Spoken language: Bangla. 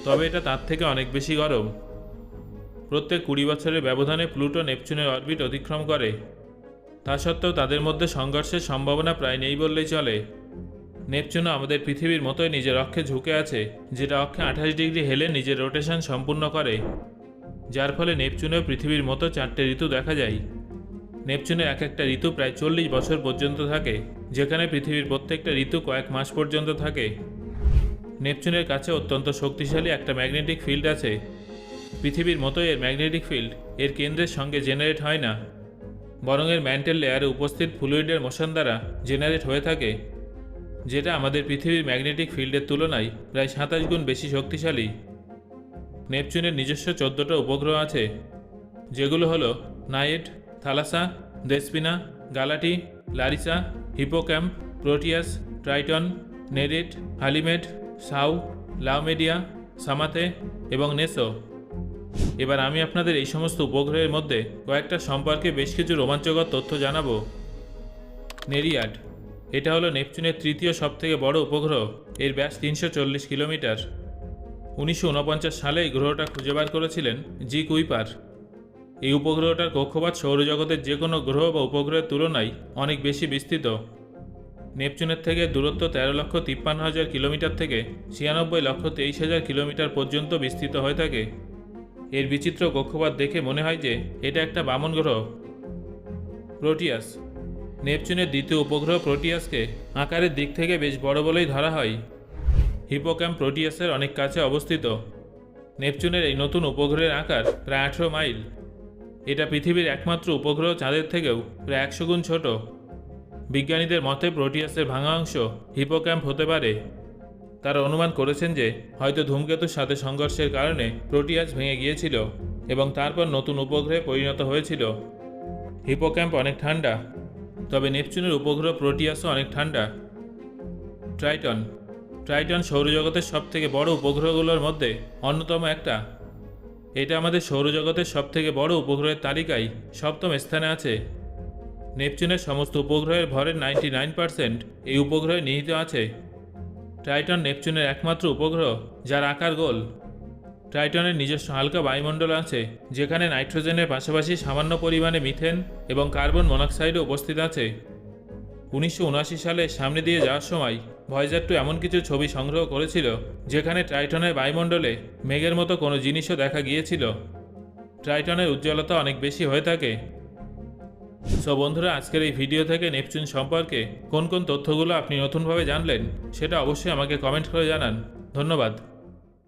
তবে এটা তার থেকে অনেক বেশি গরম। প্রত্যেক 20 বছরের ব্যবধানে প্লুটো নেপচুনের অরবিট অতিক্রম করে। তা সত্ত্বেও তাদের মধ্যে সংঘর্ষের সম্ভাবনা প্রায় নেই বললেই চলে। নেপচুনও আমাদের পৃথিবীর মতোই নিজের অক্ষে ঝুঁকে আছে, যেটা অক্ষে 28 ডিগ্রি হেলে নিজের রোটেশন সম্পূর্ণ করে, যার ফলে নেপচুনেও পৃথিবীর মতো 4টে ঋতু দেখা যায়। নেপচুনের এক একটা ঋতু প্রায় 40 বছর পর্যন্ত থাকে, যেখানে পৃথিবীর প্রত্যেকটা ঋতু কয়েক মাস পর্যন্ত থাকে। নেপচুনের কাছে অত্যন্ত শক্তিশালী একটা ম্যাগনেটিক ফিল্ড আছে। পৃথিবীর মতোই এর ম্যাগনেটিক ফিল্ড এর কেন্দ্রের সঙ্গে জেনারেট হয় না, বরং এর ম্যান্টেল লেয়ারে উপস্থিত ফ্লুইডের মোশন দ্বারা জেনারেট হয়ে থাকে, যেটা আমাদের পৃথিবীর ম্যাগনেটিক ফিল্ডের তুলনায় প্রায় 27 গুণ বেশি শক্তিশালী। নেপচুনের নিজস্ব 14টা উপগ্রহ আছে, যেগুলো হলো Naiad, Thalassa, Despina, Galatea, Larissa, Hippocamp, Proteus, Triton, Nereid, Halimede, Sao, Laomedeia, Psamathe এবং নেসো। এবার আমি আপনাদের এই সমস্ত উপগ্রহের মধ্যে কয়েকটা সম্পর্কে বেশ কিছু রোমাঞ্চকর তথ্য জানাবো। নেরিয়াড, এটা হলো নেপচুনের তৃতীয় সবথেকে বড় উপগ্রহ। এর ব্যাস 340 কিলোমিটার। 1949 সালে এই গ্রহটা খুঁজে বার করেছিলেন জি কুইপার। এই উপগ্রহটার কক্ষপথ সৌরজগতের যে কোনো গ্রহ বা উপগ্রহের তুলনায় অনেক বেশি বিস্তৃত। নেপচুনের থেকে দূরত্ব 13,53,000 কিলোমিটার থেকে 96,23,000 কিলোমিটার পর্যন্ত বিস্তৃত হয়ে থাকে। এর বিচিত্র কক্ষপথ দেখে মনে হয় যে এটা একটা বামন গ্রহ। প্রোটিয়াস, নেপচুনের দ্বিতীয় উপগ্রহ প্রোটিয়াসকে আকারের দিক থেকে বেশ বড় বলেই ধরা হয়। হিপোক্যাম্প প্রোটিয়াসের অনেক কাছে অবস্থিত। নেপচুনের এই নতুন উপগ্রহের আকার প্রায় 18 মাইল। এটা পৃথিবীর একমাত্র উপগ্রহ চাঁদের থেকেও প্রায় 100 গুণ ছোট। বিজ্ঞানীদের মতে প্রোটিয়াসের ভাঙা অংশ হিপোক্যাম্প হতে পারে। তারা অনুমান করেছেন যে হয়তো ধূমকেতুর সাথে সংঘর্ষের কারণে প্রোটিয়াস ভেঙে গিয়েছিল এবং তারপর নতুন উপগ্রহে পরিণত হয়েছিল। হিপোক্যাম্প অনেক ঠান্ডা, তবে নেপচুনের উপগ্রহ প্রোটিয়াসও অনেক ঠান্ডা। ট্রাইটন, ট্রাইটন সৌরজগতের সবথেকে বড় উপগ্রহগুলোর মধ্যে অন্যতম একটা। এটা আমাদের সৌরজগতের সবথেকে বড় উপগ্রহের তালিকায় 7ম স্থানে আছে। নেপচুনের সমস্ত উপগ্রহের ভরের 99% এই উপগ্রহে নিহিত আছে। ট্রাইটন নেপচুনের একমাত্র উপগ্রহ যার আকার গোল। ট্রাইটনের নিজস্ব হালকা বায়ুমণ্ডল আছে, যেখানে নাইট্রোজেনের পাশাপাশি সামান্য পরিমাণে মিথেন এবং কার্বন মনোক্সাইডও উপস্থিত আছে। 1979 সালে সামনে দিয়ে যাওয়ার সময় ভয়েজার 2 এমন কিছু ছবি সংগ্রহ করেছিল যেখানে ট্রাইটনের বায়ুমণ্ডলে মেঘের মতো কোনো জিনিসও দেখা গিয়েছিল। ট্রাইটনের উজ্জ্বলতা অনেক বেশি হয়ে থাকে। সো বন্ধুরা, আজকের এই ভিডিও থেকে নেপচুন সম্পর্কে কোন কোন তথ্যগুলো আপনি নতুনভাবে জানলেন সেটা অবশ্যই আমাকে কমেন্ট করে জানান। ধন্যবাদ।